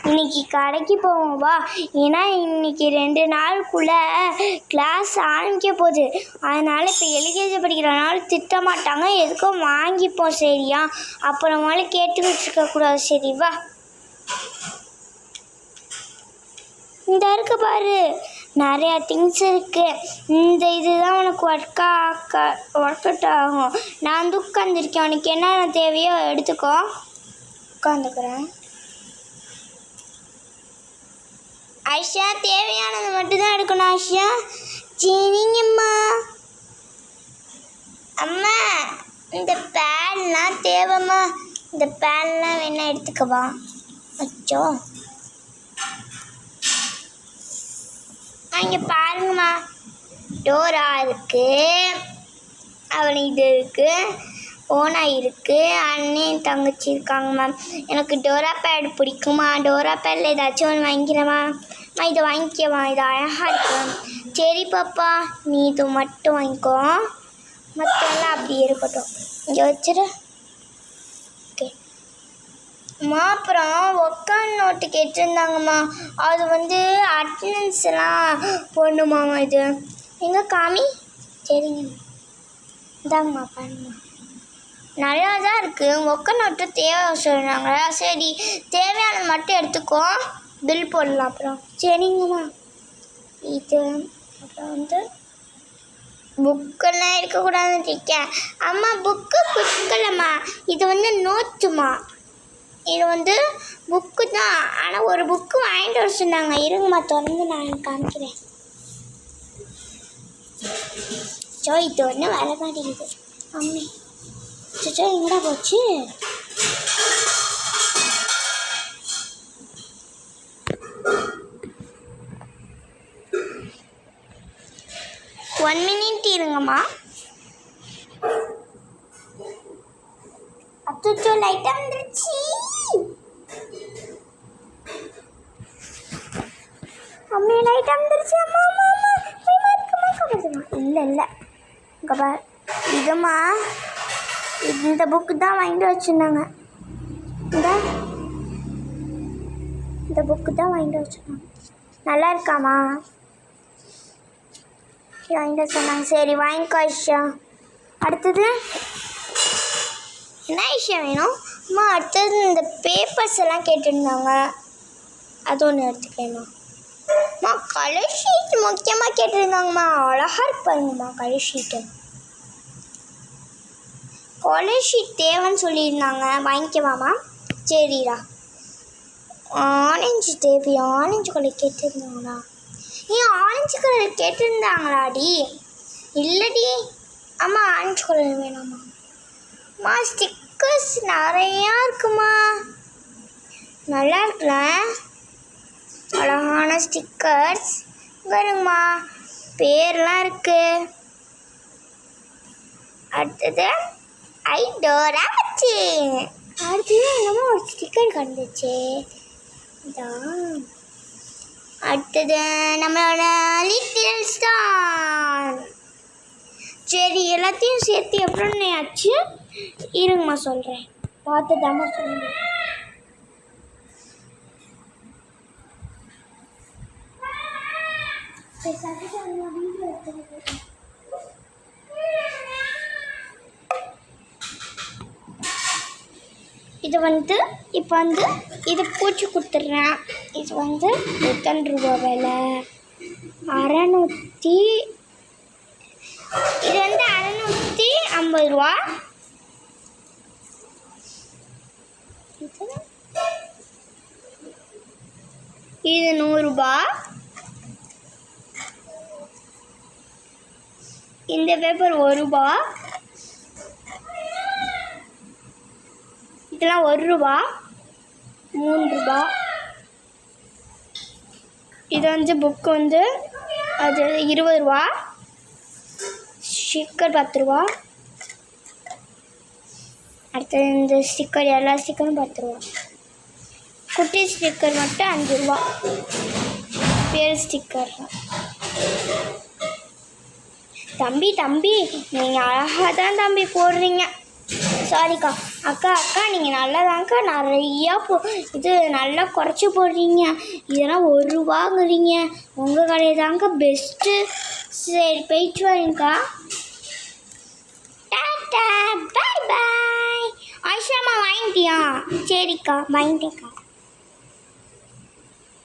இன்னைக்கு கடைக்கு போவோம் வா. ஏன்னா இன்னைக்கு 2 நாளுக்குள்ள கிளாஸ் ஆரம்பிக்க போகுது. அதனால இப்போ எல்கேஜி படிக்கிறனால திட்ட மாட்டாங்க, எதுக்கும் வாங்கிப்போம் சரியா. அப்புறமால கேட்டுக்கிட்டு இருக்கக்கூடாது. சரி வா. இந்த இருக்கு பாரு, நிறையா திங்ஸ் இருக்குது. இந்த இதுதான் உனக்கு ஒர்க் அவுட் ஆகும். நான் வந்து உட்காந்துருக்கேன், உனக்கு என்னென்ன தேவையோ எடுத்துக்கோ. உட்காந்துக்கிறேன். ஆயிஷா தேவையானது மட்டும்தான் எடுக்கணும். ஆயிஷா சரிங்கம்மா. அம்மா இந்த பேன்லாம் தேவைம்மா, இந்த பேன்லாம் வேணா எடுத்துக்கவா. அச்சோ இங்கே பாருங்கம்மா, டோரா இருக்குது, அவள் இது இருக்குது, ஓனா இருக்குது, அண்ணன் தங்கச்சி இருக்காங்க மேம். எனக்கு டோரா பேட் பிடிக்குமா. டோரா பேடில் ஏதாச்சும் ஒன்று வாங்கிக்கிறேம்மா. இதை வாங்கிக்கவா, இது அழகாக இருக்கு மேம். சரி பாப்பா, நீ இது மட்டும் வாங்கிக்கோ, மற்றெல்லாம் அப்படியே இருக்கட்டும். இங்கே வச்சிரு. ஓகே அம்மா, அப்புறம் ஒர்க்கான் நோட்டு கேட்டிருந்தாங்கம்மா. அது வந்து அட்டண்டன்ஸ் எல்லாம் போடணுமாம்மா. இது எங்கே காமி. சரிங்க இந்தாங்கம்மா பாருங்கம்மா, நல்லா தான் இருக்குது. ஒர்க்கான் நோட்டு தேவை சொல்கிறாங்களா. சரி தேவையானது மட்டும் எடுத்துக்கோ, பில் போடலாம் அப்புறம். சரிங்கம்மா. இது அப்புறம் வந்து புக்கெல்லாம் இருக்கக்கூடாதுன்னு இருக்கேன். அம்மா புக்கு புக்கலம்மா, இது வந்து நோட்டுமா. இது வந்து புக்கு தான், ஆனால் ஒரு புக்கு வாங்கிட்டு வர சொன்னாங்க. இருங்கம்மா திறந்து நான் காமிக்கிறேன். சோ இது ஒன்றும் வர மாட்டேங்குது. அம்மி சோ எங்கடா போச்சு. ஒன் மினிட் இருங்கம்மா. அச்சோ லைட்டாக வந்துருச்சு. அம்மி லைட்டாக வந்துருச்சு. அம்மா அம்மா அம்மா இல்லை இல்லை இங்கே பார். இதுமா இந்த புக்கு தான் வாங்கிட்டு வச்சுருந்தாங்க. இந்த புக்கு தான் வாங்கிட்டு வச்சுருந்தாங்க. நல்லா இருக்காமா வாங்கிட்டு சொன்னாங்க. சரி வாங்கிக்கோ ஐஷா. அடுத்தது என்ன ஐஷா வேணும் அம்மா. அடுத்தது இந்த பேப்பர்ஸ் எல்லாம் கேட்டுருந்தாங்க, அது ஒன்று எடுத்துக்கேம்மா. அம்மா கலர் ஷீட் முக்கியமாக கேட்டிருந்தாங்கம்மா. அழகாக இருப்பாருங்கம்மா கலர் ஷீட்டு. கலர் ஷீட் தேவைன்னு சொல்லியிருந்தாங்க, வாங்கிக்கவாம்மா. சரிடா. ஆரஞ்சு தேவையா. ஆரஞ்சு கலர் கேட்டிருந்தாங்களா. ஏன் ஆரஞ்சு கலர் கேட்டிருந்தாங்களாடி. இல்லடி அம்மா ஆரஞ்சு கலர் வேணாம்மா. அம்மா ஸ்டிக்கர்ஸ் நிறையா இருக்குமா, நல்லா இருக்குல்ல, அழகான ஸ்டிக்கர்ஸ் வருங்கம்மா. பேர்லாம் இருக்கு. அடுத்தது டோரா வச்சு. அடுத்தது என்னமோ ஒரு ஸ்டிக்கர் கண்டுச்சு. இதான் அடுத்தது நம்மளோட லிட்டில் ஸ்டார். சரி எல்லாத்தையும் சேர்த்து எவ்வளோன்னு ஆச்சு இருங்கம்மா சொல்கிறேன். பார்த்து தாம்மா சொல்லுங்கள். இது வந்து இப்போ வந்து இது பூச்சி கொடுத்துட்றேன். இது வந்து எத்தனை ரூபா விலை. 600. இது வந்து 650 ரூபா. இது 100 ரூபா. இந்த பேப்பர் 1 ரூபா. இதெல்லாம் 1 ரூபா, 3 ரூபா. இது வந்து புக்கு வந்து அது 20 ரூபா. ஸ்டிக்கர் 10 ரூபா. அடுத்தது இந்த ஸ்டிக்கர் எல்லா ஸ்டிக்கரும் 10 ரூபா. குட்டி ஸ்டிக்கர் மட்டும் 5 ரூபா. பேர் ஸ்டிக்கர். தம்பி நீங்கள் அழகாக தான் தம்பி போடுறீங்க. சாரிக்கா அக்கா அக்கா நீங்கள் நல்லதாங்க்கா நிறையா இது நல்லா குறைச்சி போடுறீங்க. இதெல்லாம் ₹1 உங்கள் கடையில் தாங்க பெஸ்ட்டு. சரி போயிட்டு வரேங்க்கா. டாட்டா பாய் பாய். ஆயிஷாம்மா வாங்கிட்டியா? சரிக்கா வாங்கிட்டேங்க்கா.